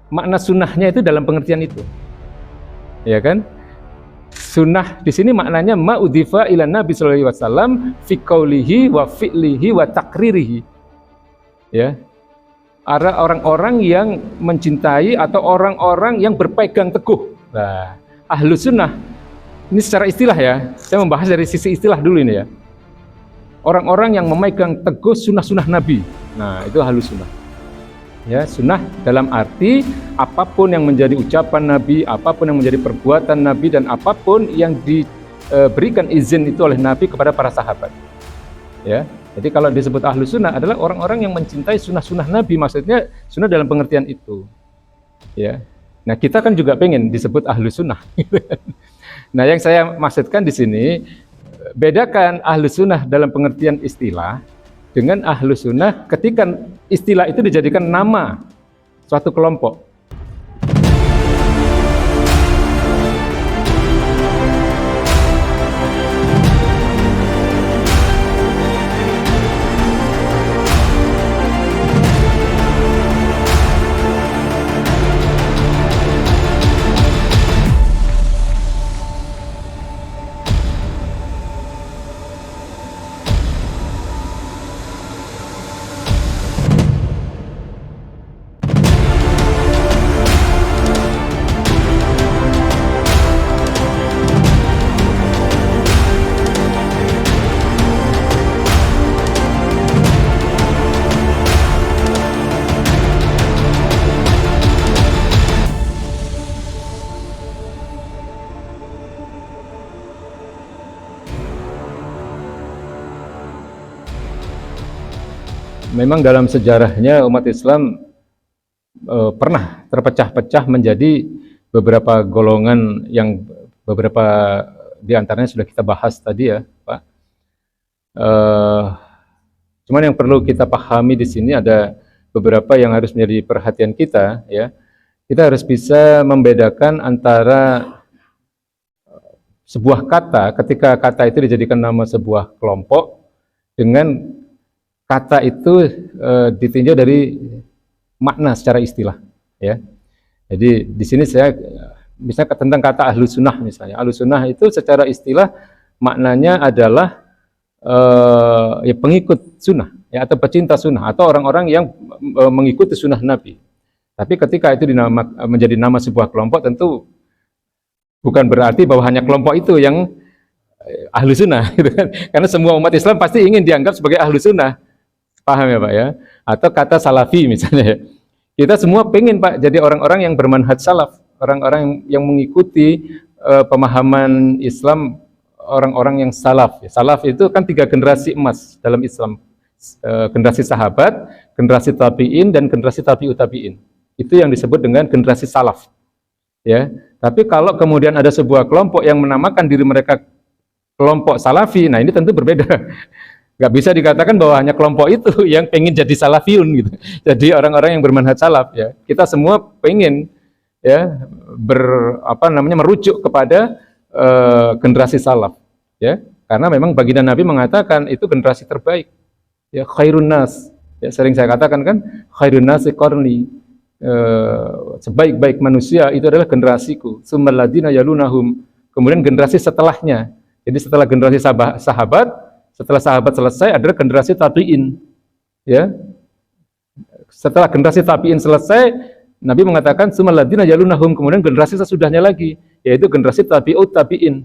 Makna sunnahnya itu dalam pengertian itu, ya kan? Sunnah di sini maknanya ma'udhifa ila Nabi sallallahu alaihi wasallam fi qaulihi wa fi'lihi wa takririhi. Ya. Ada orang-orang yang mencintai atau orang-orang yang berpegang teguh. Nah, ahlus sunnah ini secara istilah ya. Saya membahas dari sisi istilah dulu ini ya. Orang-orang yang memegang teguh sunnah-sunnah Nabi. Nah, itu ahlus sunnah. Ya, sunnah dalam arti apapun yang menjadi ucapan Nabi, apapun yang menjadi perbuatan Nabi, dan apapun yang diberikan izin itu oleh Nabi kepada para sahabat. Ya, jadi kalau disebut ahlus sunnah adalah orang-orang yang mencintai sunnah-sunnah Nabi, maksudnya sunnah dalam pengertian itu. Ya, nah kita kan juga pengen disebut ahlus sunnah. Nah, yang saya maksudkan di sini bedakan ahlus sunnah dalam pengertian istilah dengan ahlus sunnah ketika istilah itu dijadikan nama suatu kelompok. Memang dalam sejarahnya umat Islam pernah terpecah-pecah menjadi beberapa golongan yang beberapa diantaranya sudah kita bahas tadi ya, Pak. Cuman yang perlu kita pahami di sini ada beberapa yang harus menjadi perhatian kita ya. Kita harus bisa membedakan antara sebuah kata, ketika kata itu dijadikan nama sebuah kelompok, dengan kata itu ditinjau dari makna secara istilah, ya. Jadi di sini saya misalnya tentang kata ahlus sunnah misalnya. Ahlus sunnah itu secara istilah maknanya adalah ya pengikut sunnah, ya, atau pecinta sunnah, atau orang-orang yang mengikuti sunnah Nabi. Tapi ketika itu menjadi nama sebuah kelompok, tentu bukan berarti bahwa hanya kelompok itu yang ahlus sunnah, gitu kan? Karena semua umat Islam pasti ingin dianggap sebagai ahlus sunnah. Paham ya Pak ya? Atau kata salafi misalnya ya. Kita semua pengen Pak jadi orang-orang yang bermanhaj salaf, orang-orang yang mengikuti pemahaman Islam, orang-orang yang salaf. Salaf itu kan 3 generasi emas dalam Islam. Generasi sahabat, generasi tabi'in, dan generasi tabi'ut tabi'in. Itu yang disebut dengan generasi salaf. Ya. Tapi kalau kemudian ada sebuah kelompok yang menamakan diri mereka kelompok salafi, nah ini tentu berbeda. Nggak bisa dikatakan bahwa hanya kelompok itu yang pengen jadi salafiyun gitu. Jadi orang-orang yang bermanhaj salaf ya. Kita semua pengen ya merujuk kepada generasi salaf ya. Karena memang baginda Nabi mengatakan itu generasi terbaik. Ya, khairun nas. Ya, sering saya katakan kan khairun nasi qarni. Sebaik-baik manusia itu adalah generasiku. Tsummal ladzina yalunahum. Kemudian generasi setelahnya. Jadi setelah generasi sahabat, setelah sahabat selesai adalah generasi tabi'in. Ya. Setelah generasi tabi'in selesai, Nabi mengatakan tsummal ladzina yalunahum, kemudian generasi sesudahnya lagi, yaitu generasi tabi'ut tabi'in.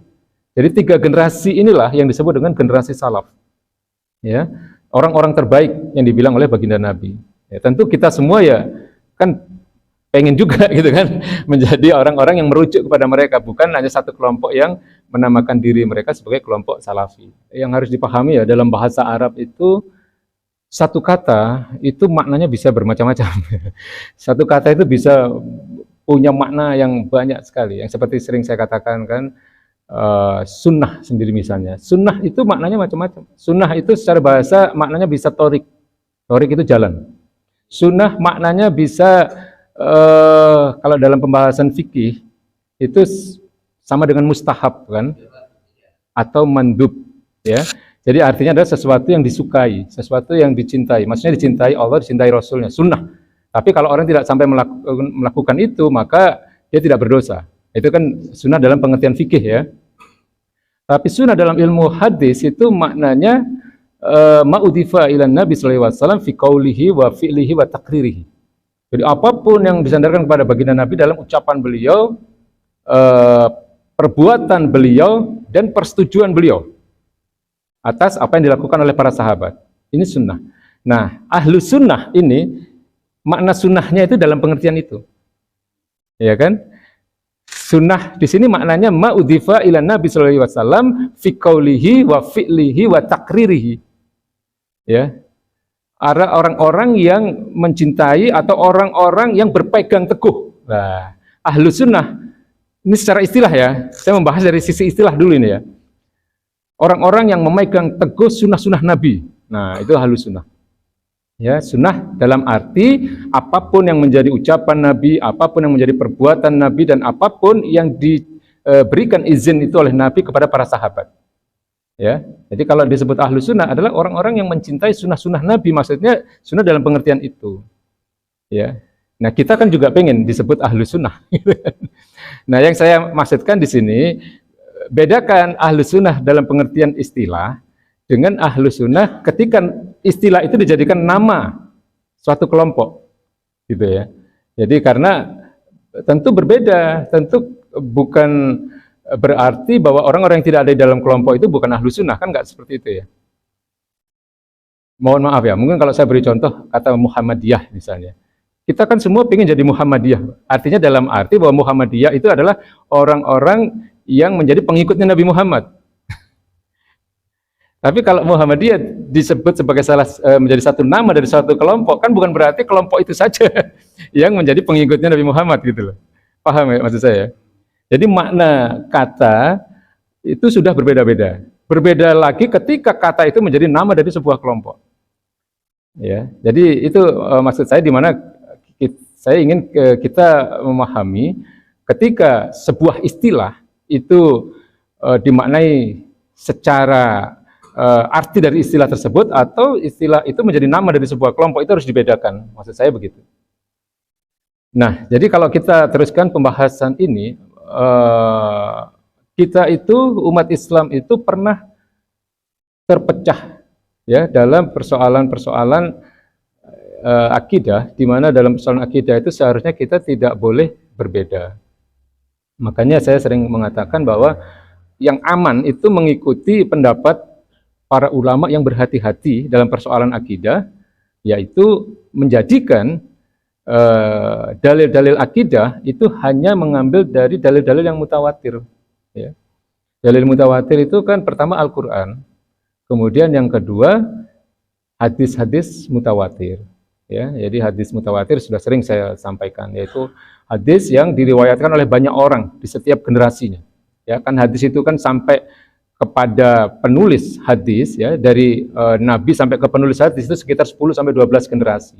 Jadi 3 generasi inilah yang disebut dengan generasi salaf. Ya. Orang-orang terbaik yang dibilang oleh baginda Nabi. Ya, tentu kita semua ya kan pengen juga gitu kan menjadi orang-orang yang merujuk kepada mereka, bukan hanya satu kelompok yang menamakan diri mereka sebagai kelompok salafi. Yang harus dipahami ya, dalam bahasa Arab itu satu kata itu maknanya bisa bermacam-macam. Satu kata itu bisa punya makna yang banyak sekali. Yang seperti sering saya katakan kan, sunnah sendiri misalnya. Sunnah itu maknanya macam-macam. Sunnah itu secara bahasa maknanya bisa torik. Torik itu jalan. Sunnah maknanya bisa kalau dalam pembahasan fikih itu sama dengan mustahab kan, atau mandub ya. Jadi artinya adalah sesuatu yang disukai, sesuatu yang dicintai. Maksudnya dicintai Allah, dicintai Rasulnya, sunnah. Tapi kalau orang tidak sampai melakukan itu, maka dia tidak berdosa. Itu kan sunnah dalam pengertian fikih ya. Tapi sunnah dalam ilmu hadis itu maknanya ma'udhifa ilan Nabi sallallahu alaihi wasallam fi qaulihi wa fi'lihi wa takririhi. Jadi apapun yang disandarkan kepada baginda Nabi dalam ucapan beliau, perbuatan beliau, dan persetujuan beliau atas apa yang dilakukan oleh para sahabat. Ini sunnah. Nah, ahlu sunnah ini, makna sunnahnya itu dalam pengertian itu. Ya kan? Sunnah di sini maknanya ma'udhifa ila Nabi sallallahu alaihi wasallam fi qaulihi wa fi'lihi wa takririhi. Ya. Ada orang-orang yang mencintai atau orang-orang yang berpegang teguh. Nah, ahlu sunnah ini secara istilah ya. Saya membahas dari sisi istilah dulu ini ya. Orang-orang yang memegang teguh sunnah-sunnah Nabi. Nah, itu ahlu sunnah. Ya, sunnah dalam arti apapun yang menjadi ucapan Nabi, apapun yang menjadi perbuatan Nabi, dan apapun yang diberikan izin itu oleh Nabi kepada para sahabat. Ya, jadi kalau disebut ahlu sunnah adalah orang-orang yang mencintai sunnah-sunnah Nabi, maksudnya sunnah dalam pengertian itu. Ya, nah kita kan juga pengen disebut ahlu sunnah. Nah, yang saya maksudkan di sini, bedakan ahlu sunnah dalam pengertian istilah dengan ahlu sunnah ketika istilah itu dijadikan nama suatu kelompok, gitu ya. Jadi karena tentu berbeda, tentu bukan berarti bahwa orang-orang yang tidak ada di dalam kelompok itu bukan ahlu sunnah, kan nggak seperti itu ya. Mohon maaf ya, mungkin kalau saya beri contoh kata Muhammadiyah misalnya. Kita kan semua ingin jadi Muhammadiyah. Artinya dalam arti bahwa Muhammadiyah itu adalah orang-orang yang menjadi pengikutnya Nabi Muhammad. Tapi kalau Muhammadiyah disebut sebagai menjadi satu nama dari suatu kelompok, kan bukan berarti kelompok itu saja yang menjadi pengikutnya Nabi Muhammad gitu loh. Paham ya maksud saya? Jadi makna kata itu sudah berbeda-beda. Berbeda lagi ketika kata itu menjadi nama dari sebuah kelompok. Ya, jadi itu maksud saya, di mana saya ingin kita memahami ketika sebuah istilah itu dimaknai secara arti dari istilah tersebut, atau istilah itu menjadi nama dari sebuah kelompok, itu harus dibedakan. Maksud saya begitu. Nah, jadi kalau kita teruskan pembahasan ini, kita itu umat Islam itu pernah terpecah ya dalam persoalan-persoalan akidah, di mana dalam persoalan akidah itu seharusnya kita tidak boleh berbeda. Makanya saya sering mengatakan bahwa yang aman itu mengikuti pendapat para ulama yang berhati-hati dalam persoalan akidah, yaitu menjadikan dalil-dalil akidah itu hanya mengambil dari dalil-dalil yang mutawatir. Ya. Dalil mutawatir itu kan pertama Al-Quran, kemudian yang kedua hadis-hadis mutawatir. Ya, jadi hadis mutawatir sudah sering saya sampaikan, yaitu hadis yang diriwayatkan oleh banyak orang di setiap generasinya. Ya, kan hadis itu kan sampai kepada penulis hadis, ya, dari Nabi sampai ke penulis hadis itu sekitar 10 sampai 12 generasi.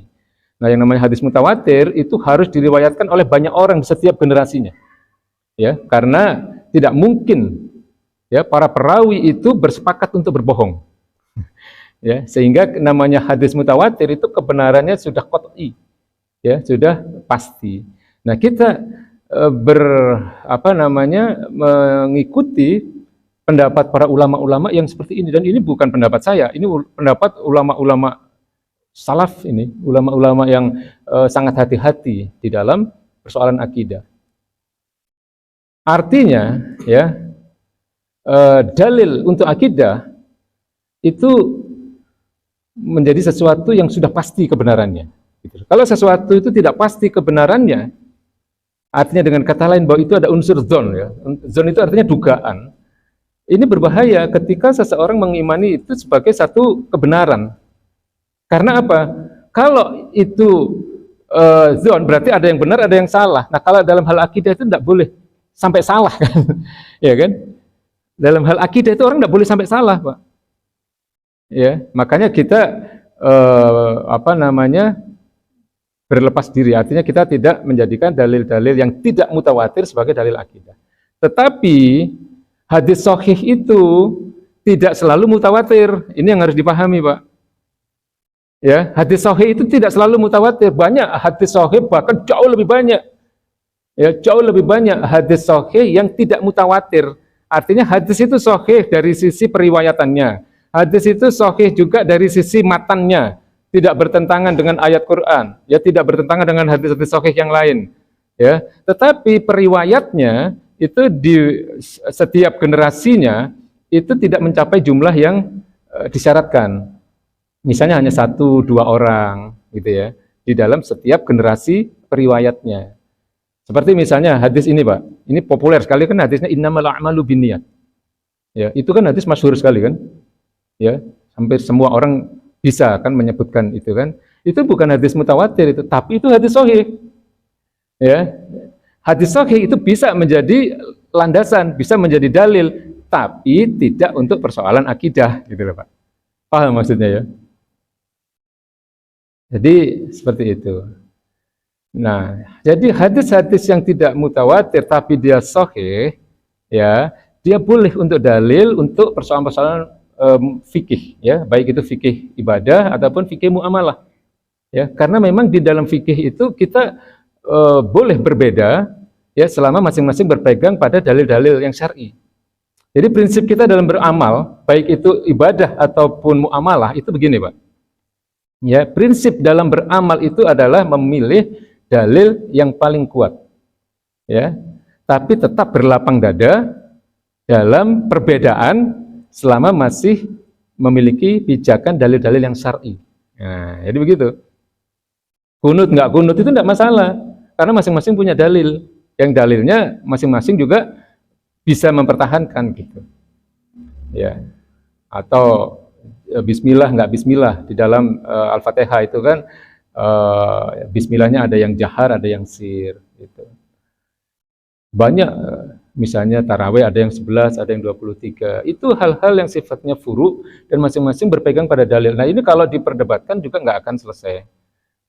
Nah, yang namanya hadis mutawatir itu harus diriwayatkan oleh banyak orang di setiap generasinya. Ya, karena tidak mungkin ya para perawi itu bersepakat untuk berbohong. Ya, sehingga namanya hadis mutawatir itu kebenarannya sudah qat'i, ya, sudah pasti. Nah, kita mengikuti pendapat para ulama-ulama yang seperti ini, dan ini bukan pendapat saya, ini pendapat ulama-ulama salaf, ini ulama-ulama yang sangat hati-hati di dalam persoalan akidah. Artinya, ya, dalil untuk akidah itu menjadi sesuatu yang sudah pasti kebenarannya. Kalau sesuatu itu tidak pasti kebenarannya, artinya dengan kata lain bahwa itu ada unsur dzon, ya. Dzon itu artinya dugaan. Ini berbahaya ketika seseorang mengimani itu sebagai satu kebenaran. Karena apa? Kalau itu dzon berarti ada yang benar, ada yang salah. Nah, kalau dalam hal akidah itu tidak boleh sampai salah, kan? Ya kan? Dalam hal akidah itu orang tidak boleh sampai salah, Pak. Ya, makanya kita berlepas diri, artinya kita tidak menjadikan dalil-dalil yang tidak mutawatir sebagai dalil akidah. Tetapi hadis sahih itu tidak selalu mutawatir. Ini yang harus dipahami, Pak. Ya, hadis sahih itu tidak selalu mutawatir. Banyak hadis sahih, bahkan jauh lebih banyak. Ya, jauh lebih banyak hadis sahih yang tidak mutawatir. Artinya hadis itu sahih dari sisi periwayatannya. Hadis itu sahih juga dari sisi matannya, tidak bertentangan dengan ayat Quran, ya, tidak bertentangan dengan hadis-hadis sahih yang lain. Ya, tetapi periwayatnya itu di setiap generasinya itu tidak mencapai jumlah yang disyaratkan. Misalnya hanya 1-2 orang gitu ya di dalam setiap generasi periwayatnya. Seperti misalnya hadis ini, Pak. Ini populer sekali kan hadisnya innamal a'malu binniyat. Ya, itu kan hadis masyhur sekali kan? Ya, hampir semua orang bisa kan menyebutkan itu kan. Itu bukan hadis mutawatir itu, tapi itu hadis sahih. Ya. Hadis sahih itu bisa menjadi landasan, bisa menjadi dalil, tapi tidak untuk persoalan akidah gitu loh, Pak. Paham maksudnya ya? Jadi seperti itu. Nah, jadi hadis-hadis yang tidak mutawatir tapi dia sahih, ya, dia boleh untuk dalil untuk persoalan-persoalan fikih, ya, baik itu fikih ibadah ataupun fikih muamalah, ya, karena memang di dalam fikih itu kita boleh berbeda, ya, selama masing-masing berpegang pada dalil-dalil yang syar'i. Jadi prinsip kita dalam beramal, baik itu ibadah ataupun muamalah, itu begini, Pak. Ya, prinsip dalam beramal itu adalah memilih dalil yang paling kuat, ya, tapi tetap berlapang dada dalam perbedaan selama masih memiliki pijakan dalil-dalil yang syar'i. Nah, jadi begitu. Kunut nggak kunut itu nggak masalah, karena masing-masing punya dalil, yang dalilnya masing-masing juga bisa mempertahankan gitu, ya. Atau Bismillah nggak Bismillah di dalam Al-Fatihah itu kan. Bismillahnya ada yang jahar, ada yang sir gitu. Banyak misalnya tarawih ada yang 11, ada yang 23. Itu hal-hal yang sifatnya furu dan masing-masing berpegang pada dalil. Nah, ini kalau diperdebatkan juga nggak akan selesai.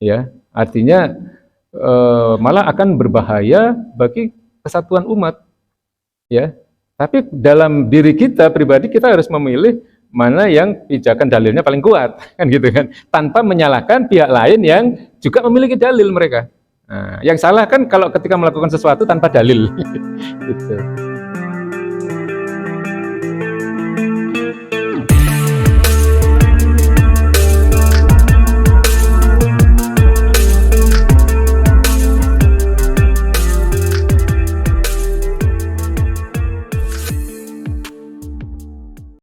Ya, artinya malah akan berbahaya bagi kesatuan umat. Ya. Tapi dalam diri kita pribadi kita harus memilih mana yang pijakan dalilnya paling kuat, kan gitu kan, tanpa menyalahkan pihak lain yang juga memiliki dalil mereka. Nah, yang salah kan kalau ketika melakukan sesuatu tanpa dalil, gitu.